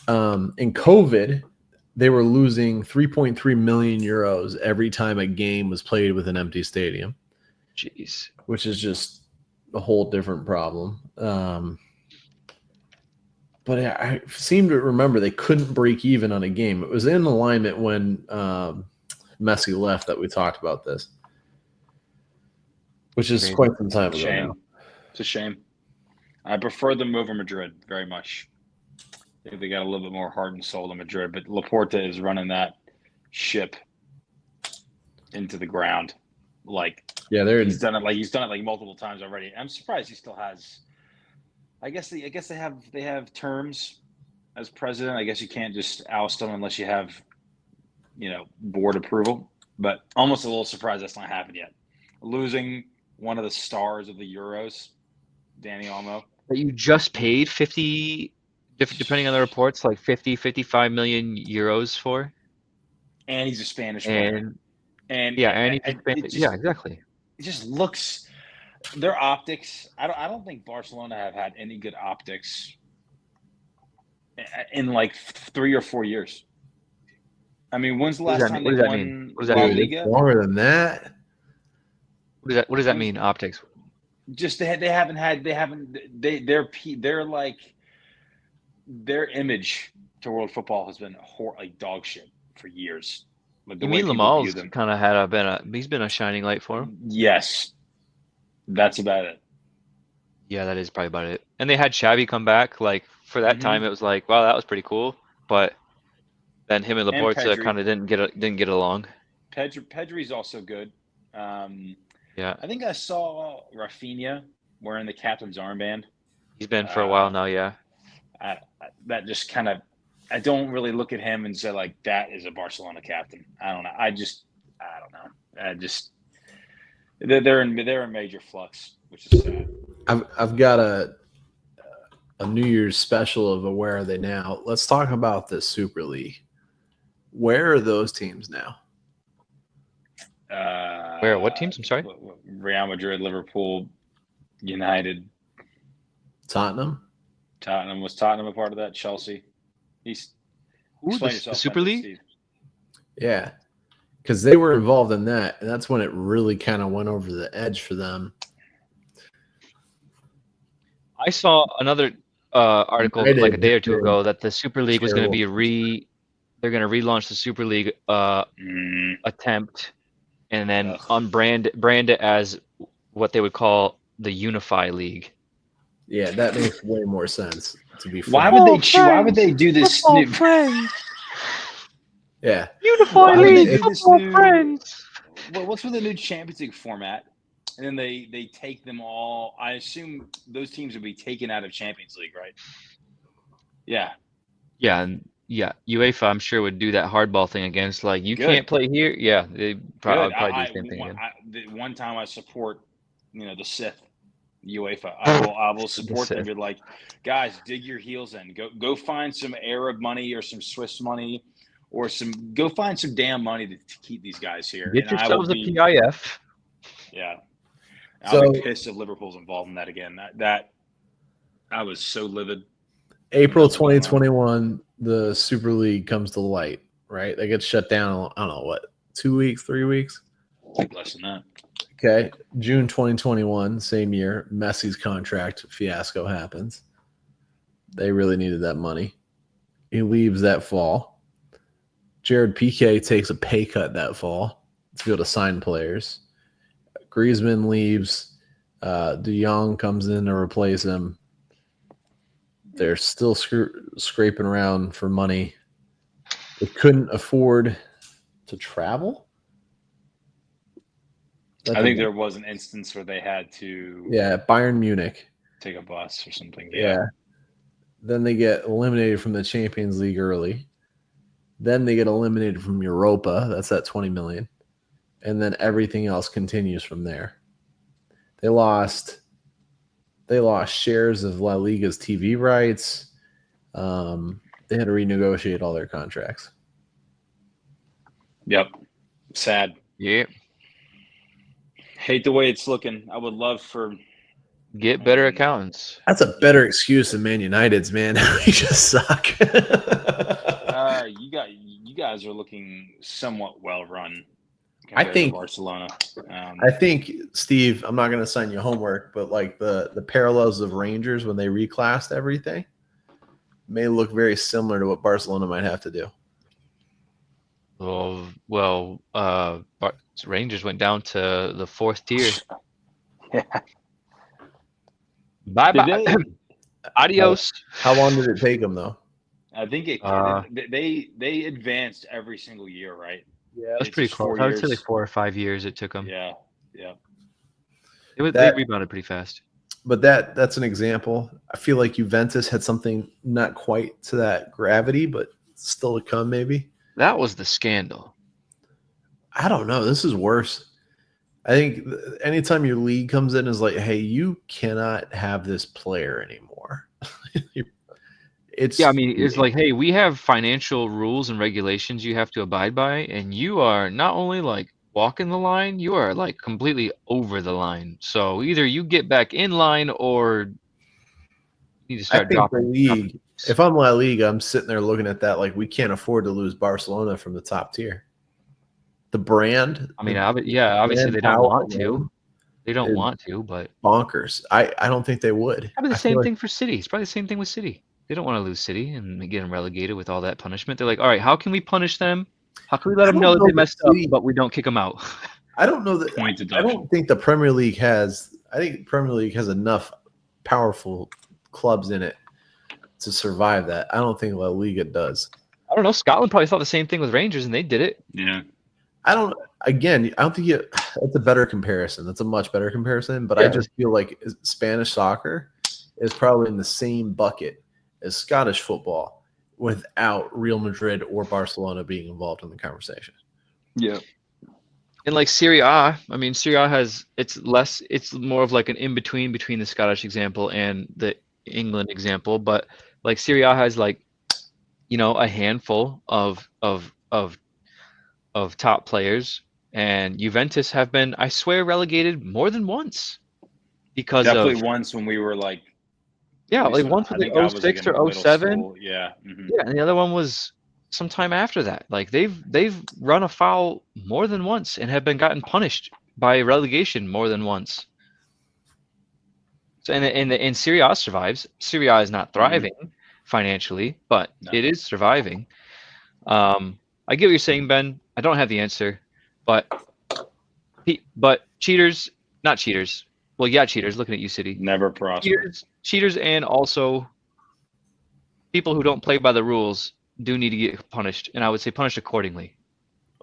C: In COVID, they were losing 3.3 million euros every time a game was played with an empty stadium.
D: Jeez.
C: Which is just a whole different problem. But I seem to remember they couldn't break even on a game. It was in alignment when Messi left that we talked about this, which is quite some time ago now.
B: It's a shame. I prefer them over Madrid very much. I think they got a little bit more heart and soul than Madrid, but Laporta is running that ship into the ground. He's done it multiple times already. I'm surprised he still has. I guess they have terms as president. I guess you can't just oust him unless you have, board approval. But almost a little surprised that's not happened yet. Losing one of the stars of the Euros, Dani Olmo.
D: That you just paid 50, depending on the reports, like 55 million euros for.
B: And he's a Spanish player.
D: Exactly.
B: It just looks. Their optics. I don't think Barcelona have had any good optics in like 3 or 4 years. I mean, when's the last time they won La Liga?
C: Longer than that.
D: What does that mean? Optics.
B: Just their image to world football has been like dog shit for years.
D: Like you mean Lamal's kind of he's been a shining light for him?
B: Yes. That's about it.
D: Yeah, that is probably about it. And they had Xavi come back. Like for that time, it was like, wow, that was pretty cool. But then him and Laporta kind of didn't get along.
B: Pedri's also good.
D: Yeah,
B: I think I saw Rafinha wearing the captain's armband.
D: He's been for a while now. Yeah,
B: that just kind of. I don't really look at him and say like that is a Barcelona captain. I don't know. I don't know. They're in major flux, which is sad.
C: I've got a New Year's special of Where Are They Now? Let's talk about the Super League. Where are those teams now?
D: Where? What teams? I'm sorry.
B: Real Madrid, Liverpool, United,
C: Tottenham.
B: Was Tottenham a part of that? Chelsea.
D: Who,
B: Explain
D: the
B: yourself,
D: Super League?
B: Steve.
C: Yeah, because they were involved in that, and that's when it really kind of went over the edge for them.
D: I saw another article like a day or two ago that the Super League was going to be they're going to relaunch the Super League attempt, and then brand it as what they would call the Unify League.
C: Yeah, that makes way more sense. To be
B: Why
C: frank.
B: would they do this new
D: friends?
C: Yeah,
D: Unify
B: Why would they
D: League,
B: do this
D: football
B: new
D: friends.
B: what's with the new Champions League format? And then they take them all. I assume those teams would be taken out of Champions League, right? Yeah.
D: Yeah, and yeah, UEFA I'm sure would do that hardball thing against like you
B: Good.
D: can't play here. Yeah, they
B: Good.
D: probably do the same thing again.
B: The one time I support, the Sith, UEFA. I will support them.
D: Sith.
B: Be like, guys, dig your heels in. Go find some Arab money or some Swiss money, or go find some damn money to keep these guys here.
D: Get yourselves a PIF.
B: Yeah. I'll be pissed if Liverpool's involved in that again. That I was so livid.
C: April 2021, the Super League comes to light, right? They get shut down, I don't know, what, 2 weeks, 3 weeks?
B: I think less than that.
C: Okay. June 2021, same year, Messi's contract fiasco happens. They really needed that money. He leaves that fall. Jared Piqué takes a pay cut that fall to be able to sign players. Griezmann leaves. De Jong comes in to replace him. They're still scraping around for money. They couldn't afford to travel.
B: I think there was an instance where they had to
C: Bayern Munich.
B: Take a bus or something.
C: Yeah. Then they get eliminated from the Champions League early. Then they get eliminated from Europa. That's at 20 million. And then everything else continues from there. They lost shares of La Liga's TV rights. They had to renegotiate all their contracts.
B: Yep. Sad.
D: Yep.
B: Hate the way it's looking. I would love for
D: get better accountants.
C: That's a better excuse than Man United's, man. We just suck.
B: You guys are looking somewhat well run.
C: I think
B: Barcelona.
C: I think, Steve, I'm not going to assign you homework, but like the parallels of Rangers when they reclassed everything may look very similar to what Barcelona might have to do.
D: Well, Rangers went down to the 4th tier.
B: Yeah.
D: Bye. Adios.
C: How long did it take them, though?
B: I think they advanced every single year, right?
C: Yeah,
D: that's pretty close. I would say like 4 or 5 years it took them.
B: Yeah.
D: They rebounded pretty fast.
C: But that's an example. I feel like Juventus had something not quite to that gravity, but still to come, maybe.
D: That was the scandal.
C: I don't know. This is worse. I think anytime your league comes in is like, hey, you cannot have this player anymore. It's
D: like, hey, we have financial rules and regulations you have to abide by, and you are not only like walking the line, you are like completely over the line. So either you get back in line or you need to start dropping.
C: The league, if I'm La Liga, I'm sitting there looking at that like we can't afford to lose Barcelona from the top tier. The brand.
D: Obviously they don't want to. They don't want to, but
C: bonkers. I don't think they would.
D: Probably the same thing for City. It's probably the same thing with City. They don't want to lose City and get them relegated with all that punishment. They're like, all right, how can we punish them? How can we let them know that they messed up, but we don't kick them out?
C: I don't know that. I don't think the Premier League has. I think the Premier League has enough powerful clubs in it to survive that. I don't think La Liga does.
D: I don't know. Scotland probably thought the same thing with Rangers, and they did it.
B: Yeah.
C: I don't think that's a better comparison. That's a much better comparison. But I just feel like Spanish soccer is probably in the same bucket as Scottish football without Real Madrid or Barcelona being involved in the conversation.
B: Yeah.
D: And like Serie A, Serie A it's more of like an in-between between the Scottish example and the England example. But like Serie A has like, a handful of top players, and Juventus have been, I swear, relegated more than once because
B: definitely once when we were like.
D: Yeah, like once was like 06 or 07.
B: Yeah. Mm-hmm.
D: Yeah, and the other one was sometime after that. Like they've run afoul more than once and have been gotten punished by relegation more than once. So and Serie A survives. Serie A is not thriving financially, but it is surviving. I get what you're saying, Ben. I don't have the answer, but cheaters, not cheaters. Well, yeah, cheaters. Looking at you, City.
B: Never prosper.
D: Cheaters, and also people who don't play by the rules do need to get punished, and I would say punished accordingly.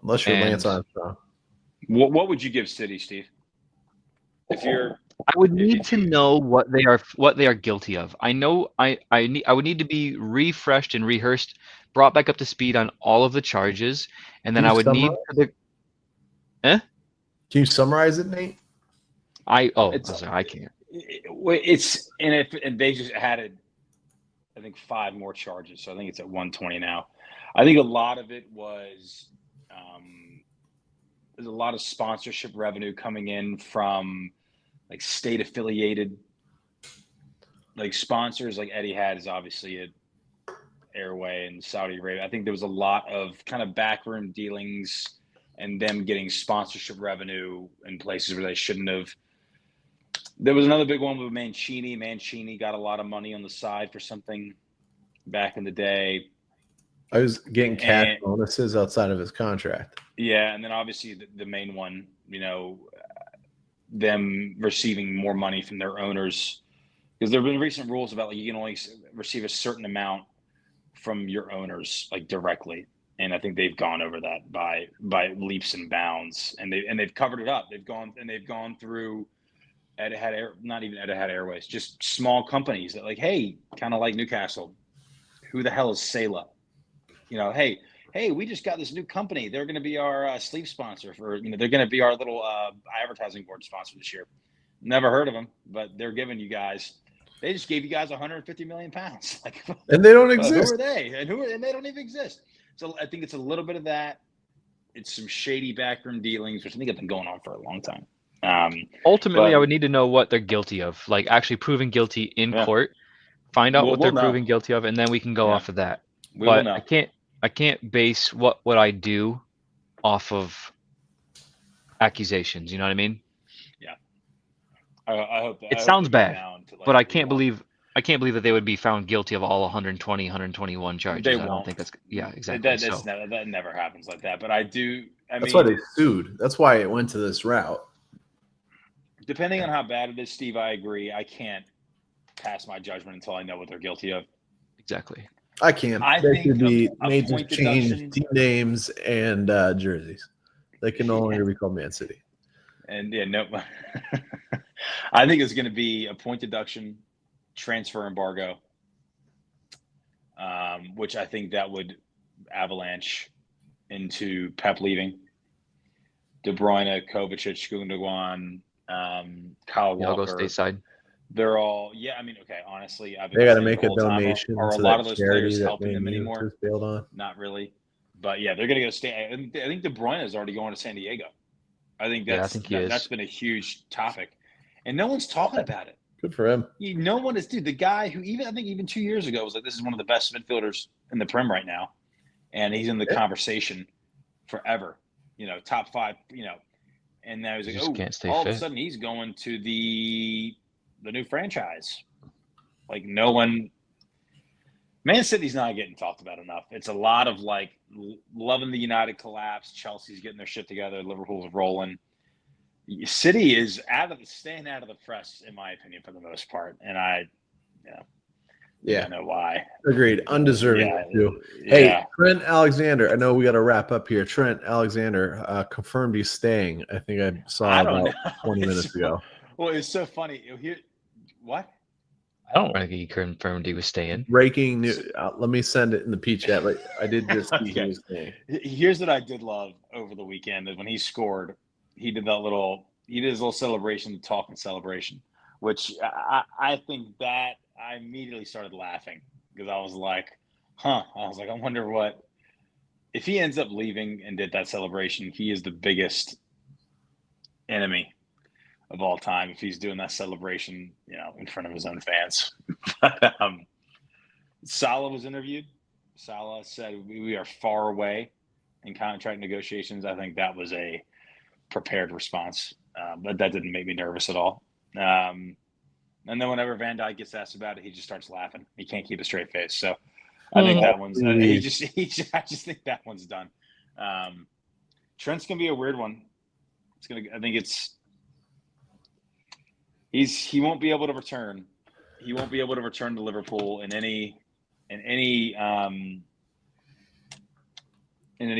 C: Unless you're Lance Armstrong.
B: What would you give City, Steve? If you're,
D: I would need to know what they are guilty of. I know I would need to be refreshed and rehearsed, brought back up to speed on all of the charges, and then I would need the.
C: Can you summarize it, Nate?
D: I can't.
B: And they just added, I think 5 more charges, so I think it's at 120 now. I think a lot of it was there's a lot of sponsorship revenue coming in from like state affiliated like sponsors. Like Etihad is obviously an airway in Saudi Arabia. I think there was a lot of kind of backroom dealings and them getting sponsorship revenue in places where they shouldn't have. There was another big one with Mancini. Mancini got a lot of money on the side for something back in the day.
C: I was getting cash bonuses outside of his contract.
B: Yeah, and then obviously the main one, them receiving more money from their owners, because there have been recent rules about like you can only receive a certain amount from your owners like directly, and I think they've gone over that by leaps and bounds, and they've covered it up. They've gone through Etihad not even Etihad Airways, just small companies that like, hey, kind of like Newcastle, who the hell is Salah? Hey, we just got this new company. They're going to be our sleeve sponsor for, they're going to be our little advertising board sponsor this year. Never heard of them, but they're giving you guys. They just gave you guys 150 million pounds. Like,
C: and they don't exist.
B: Who are they? And they don't even exist. So I think it's a little bit of that. It's some shady backroom dealings, which I think have been going on for a long time.
D: Ultimately, I would need to know what they're guilty of, like actually proven guilty in court. Find out what they're proving guilty of, and then we can go off of that. But I can't base what I do off of accusations. You know what I mean?
B: Yeah. I hope that
D: it sounds bad, but I can't believe that they would be found guilty of all 120, 121 charges.
B: I
D: don't think that's exactly.
B: That never happens like that. But I do.
C: That's why they sued. That's why it went to this route.
B: Depending on how bad it is, Steve, I agree. I can't pass my judgment until I know what they're guilty of.
D: Exactly.
C: I can't. They should be made to change team names and jerseys. They can no longer be called Man City.
B: And I think it's going to be a point deduction, transfer embargo, which I think that would avalanche into Pep leaving, De Bruyne, Kovacic, Gundogan, Kyle Walker.
D: I'll go stateside.
B: They're all, honestly,
C: they got to make a donation.
B: Are a lot of those players helping them
C: anymore?
B: Not really. But yeah, they're going to go stay. I think De Bruyne is already going to San Diego. I think that's been a huge topic. And no one's talking about it.
C: Good for him.
B: No one is, dude. The guy who even 2 years ago was like, this is one of the best midfielders in the Prem right now. And he's in the conversation forever, top 5, And now he's like, all of a sudden he's going to the new franchise. Like no one, Man City's not getting talked about enough. It's a lot of like loving the United collapse. Chelsea's getting their shit together. Liverpool's rolling. City is staying out of the press, in my opinion, for the most part. And I don't know why.
C: Agreed. Undeserving too. Hey, Trent Alexander. I know we got to wrap up here. Trent Alexander confirmed he's staying. I think I saw about 20 minutes ago.
B: Well, it's so funny. What?
D: I don't think he confirmed he was staying.
C: Breaking news. Let me send it in the P chat. But I did just see he was staying.
B: Here's what I did love over the weekend is when he scored, he did his little celebration, the talking celebration, which I think that I immediately started laughing because I was like, I wonder what if he ends up leaving and did that celebration. He is the biggest enemy of all time if he's doing that celebration, in front of his own fans. Salah was interviewed Salah said we are far away in contract negotiations. I think that was a prepared response, but that didn't make me nervous at all. And then whenever Van Dijk gets asked about it, he just starts laughing. He can't keep a straight face. So I think that one's. I just think that one's done. Trent's gonna be a weird one. I think it's. He won't be able to return. He won't be able to return to Liverpool in any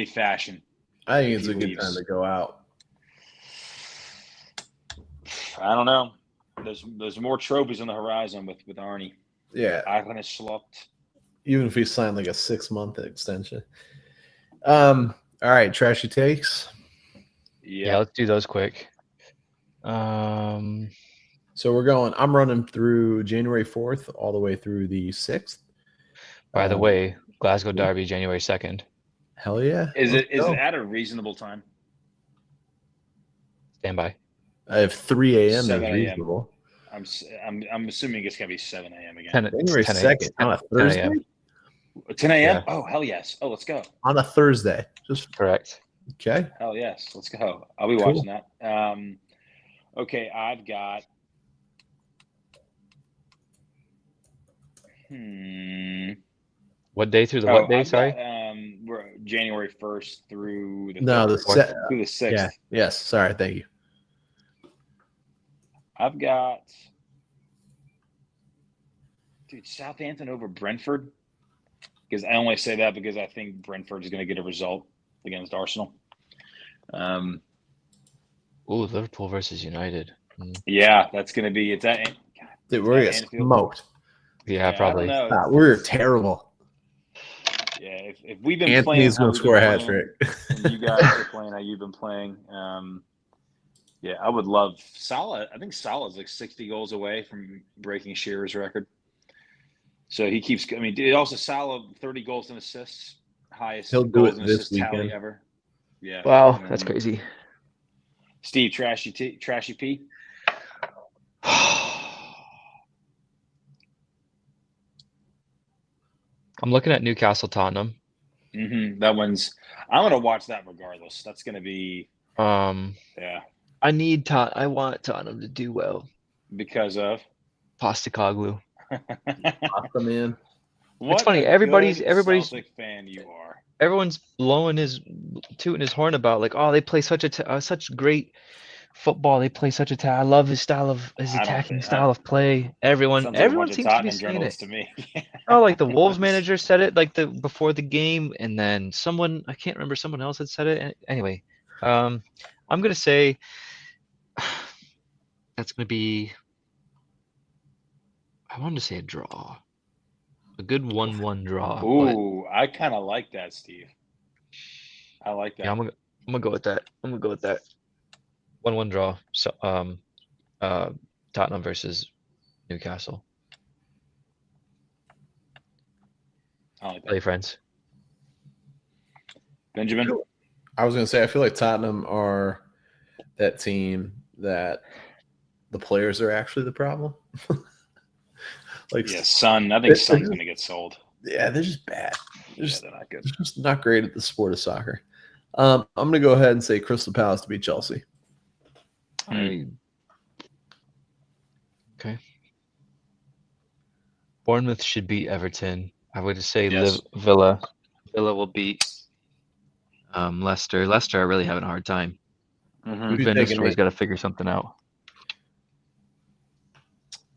B: fashion.
C: I think it's a good time to go out.
B: I don't know. There's more trophies on the horizon with Arnie.
C: Yeah.
B: Arne Slot.
C: Even if he signed like a 6-month extension. All right, trashy takes.
D: Yeah, let's do those quick.
C: So I'm running through January 4th all the way through the 6th.
D: By the way, Glasgow Derby, January 2nd.
C: Hell yeah.
B: Is it at a reasonable time?
D: Stand by.
C: I have 3 a.m.
B: 7 a.m.
C: reasonable.
B: I'm assuming it's gonna be 7 a.m. again.
C: January 2nd on a Thursday.
B: 10 a.m.
D: Yeah.
B: Oh hell yes. Oh, let's go.
C: On a Thursday. Just
D: correct.
C: Okay.
B: Hell yes. Let's go. I'll be watching that. Okay, I've got.
D: What day through the what day?
B: I've
D: Sorry.
B: got, we're January 1st through the
C: through
B: the 6th.
C: Yeah. Yes. Sorry. Thank you.
B: I've got Southampton over Brentford. Because I only say that because I think Brentford is going to get a result against Arsenal.
D: Liverpool versus United.
B: Yeah, that's going to be it's that.
C: Dude, we're getting smoked.
D: Yeah, probably.
C: We're terrible.
B: Yeah, if we've been
C: Anthony's
B: playing,
C: going to score a hat trick.
B: And you guys are playing how you've been playing. Yeah, I would love Salah. I think Salah's like 60 goals away from breaking Shearer's record. So he keeps. I mean, also Salah 30 goals and assists, highest.
C: He'll do it this weekend
B: ever. Yeah.
D: Wow, that's crazy.
B: Steve, trashy P.
D: I'm looking at Newcastle Tottenham.
B: That one's. I'm gonna watch that regardless. That's gonna be. Yeah.
D: I want Tottenham to do well
B: because of
D: Postecoglou.
C: Pasta man.
D: It's funny. Everybody's
B: Celtic fan you are.
D: Everyone's tooting his horn about like, oh, they play such great football. They play such I love his attacking style of play. Everyone seems to be saying it.
B: To me.
D: Oh, like the Wolves manager said it like before the game, and then I can't remember, someone else had said it. Anyway, I'm gonna say that's gonna be. I wanted to say a draw. A good 1-1 draw.
B: Ooh, I kind of like that, Steve. I like that.
D: Yeah, I'm gonna go with that. 1-1 draw. So, Tottenham versus Newcastle.
B: I like that.
D: Play friends.
B: Benjamin.
C: I was gonna say I feel like Tottenham are that team that the players are actually the problem.
B: Son. I think Son's going to get sold.
C: Yeah, they're just bad. They're
B: not good.
C: They're just not great at the sport of soccer. I'm going to go ahead and say Crystal Palace to beat Chelsea.
D: Okay. Bournemouth should beat Everton. I would say Villa. Villa will beat Leicester. Leicester are really having a hard time. Van Nistelrooy's got to figure something out.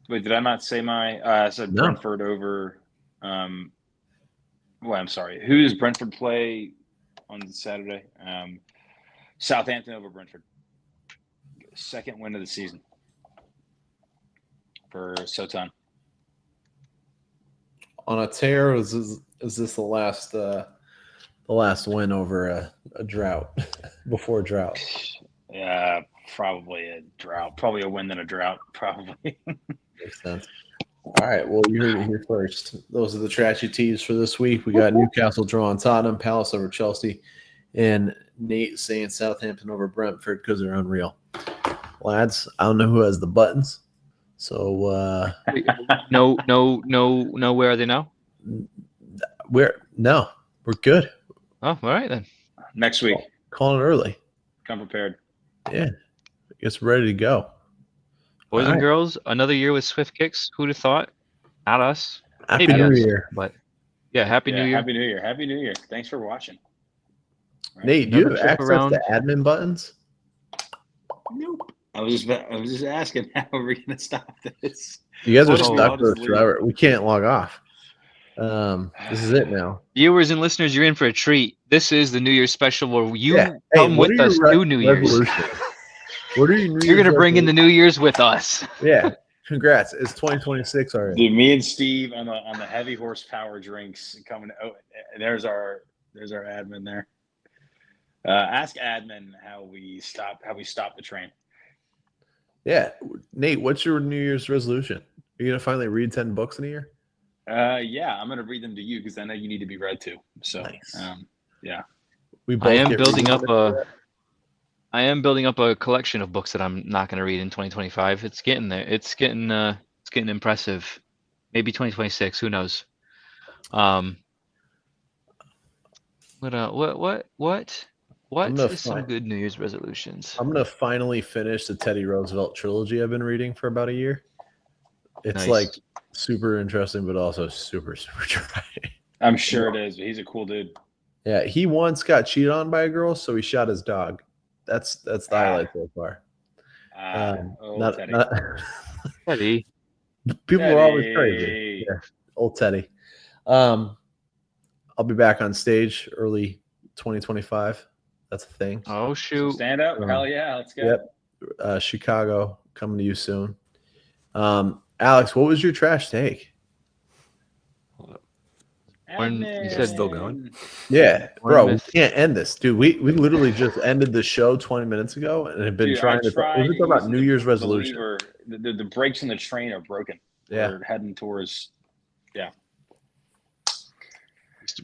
B: Wait, did I not say I said no. Brentford over I'm sorry. Who does Brentford play on Saturday? Southampton over Brentford. Second win of the season for Soton.
C: On a tear, is this the last win over a drought before drought?
B: Yeah, probably a drought. Probably a win than a drought. Probably.
C: Makes sense. All right. Well, you heard it here first. Those are the trashy teas for this week. We got Newcastle drawing Tottenham, Palace over Chelsea, and Nate saying Southampton over Brentford because they're unreal. Lads, I don't know who has the buttons. So
D: no. Where are they now?
C: We're good.
D: Oh, all right then.
B: Next week.
C: Calling it early.
B: Come prepared.
C: Yeah. I guess we're ready to go.
D: Boys and girls, another year with Swift Kicks. Who'd have thought? Not us.
C: Happy
D: Maybe
C: New
D: us,
C: Year.
D: But yeah, Happy New Year.
B: Happy New Year. Happy New Year. Thanks for watching.
C: Right. Nate, do you have
D: Another trip
C: access
D: around.
C: to admin buttons?
B: Nope. I was just asking how are we gonna stop this?
C: You guys are
B: Oh,
C: stuck with us forever. We can't log off. This is it now.
D: Viewers and listeners, you're in for a treat. This is the New Year's special where you come
C: what
D: with
C: are
D: us
C: your
D: to New Year's.
C: What are your New Year's?
D: You're gonna bring in the New Year's with us.
C: Yeah. Congrats. It's 2026 already.
B: Dude, me and Steve on the heavy horsepower drinks coming. Oh, there's our admin there. Ask admin how we stop the train.
C: Yeah. Nate, what's your New Year's resolution? Are you gonna finally read 10 books in a year?
B: Yeah, I'm gonna read them to you because I know you need to be read to. So
C: nice.
B: Yeah.
D: I am building up a collection of books that I'm not going to read in 2025. It's getting there. It's getting impressive. Maybe 2026. Who knows? What is some good New Year's resolutions?
C: I'm gonna finally finish the Teddy Roosevelt trilogy I've been reading for about a year. It's
D: Nice.
C: like super interesting, but also super dry.
B: I'm sure it is. He's a cool dude.
C: Yeah, he once got cheated on by a girl, so he shot his dog. That's the highlight so far.
D: Teddy.
C: People are always crazy. Yeah, old Teddy. I'll be back on stage early 2025. That's a thing.
D: Oh shoot!
B: Stand up! Hell yeah! Let's go.
C: Yep. Chicago coming to you soon. Alex, what was your trash take?
D: You said
E: still going?
C: Yeah, bro, we can't end this, dude. We literally just ended the show 20 minutes ago and have been trying to talk about New Year's resolution.
B: The brakes on the train are broken.
C: Yeah,
B: we're heading towards. Yeah,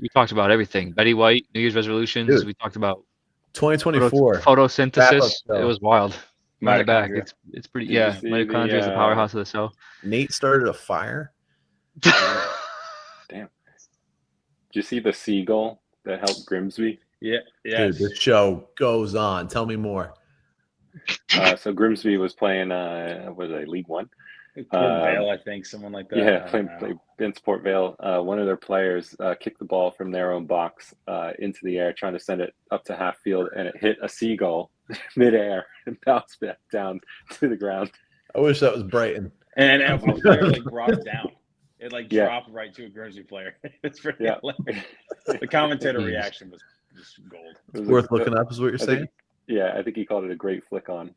D: we talked about everything. Betty White, New Year's resolutions.
C: Dude,
D: we talked about
C: 2024
D: photosynthesis. It was wild. Run it back.
B: Mitochondria.
D: It's pretty. Yeah, mitochondria is the powerhouse of the cell.
C: Nate started a fire.
A: Damn. Did you see the seagull that helped Grimsby?
B: Yeah.
C: Dude, the show goes on. Tell me more.
A: So Grimsby was playing, League One?
B: Port Vale, I think, someone like that.
A: Yeah, playing against Port Vale. One of their players kicked the ball from their own box into the air, trying to send it up to half field, and it hit a seagull midair and bounced back down to the ground.
C: I wish that was Brighton.
B: And the player brought it down. It dropped right to a Grimsby player. It's pretty hilarious. The commentator reaction was just gold.
C: It's worth looking up, is what you're saying?
A: I think he called it a great flick on.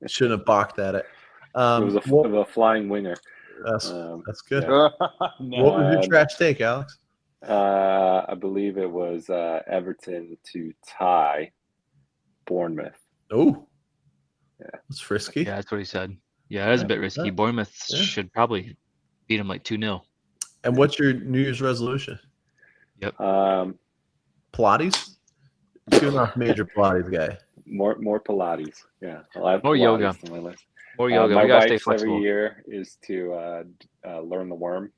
C: Shouldn't have balked at it.
A: It was a flying winger.
C: That's good.
B: No.
C: What was your trash take, Alex?
A: I believe it was Everton to tie Bournemouth.
C: Oh, yeah, that's frisky.
D: Yeah, that's what he said. Yeah, that's a bit risky. Bournemouth should probably beat him 2-0.
C: And what's your New Year's resolution?
D: Yep.
C: Pilates? You're not a major Pilates guy.
A: More Pilates. Yeah. I'll have
D: More
A: Pilates
D: yoga.
A: on my list.
D: More yoga.
A: My
D: we gotta stay
A: wife's
D: flexible.
A: every year is to learn the worm.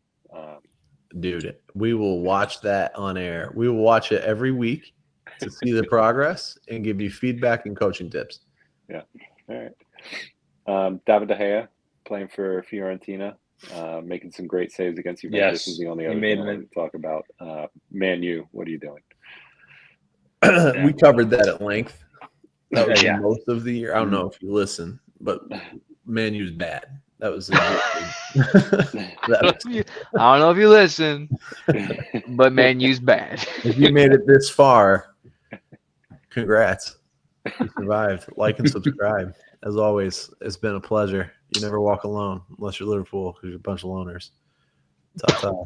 C: Dude, we will watch that on air. We will watch it every week to see the progress and give you feedback and coaching tips.
A: Yeah. All right. David De Gea playing for Fiorentina, making some great saves against Juventus. This is the only other thing I want to talk about. Man U, what are you doing?
C: We covered that at length. That was most of the year. I don't know if you listen, but Man U's bad. That was
D: I don't know if you listen, but Man U's bad.
C: If you made it this far, congrats. You survived. Like and subscribe. As always, it's been a pleasure. You never walk alone unless you're Liverpool because you're a bunch of loners. Ta-ta.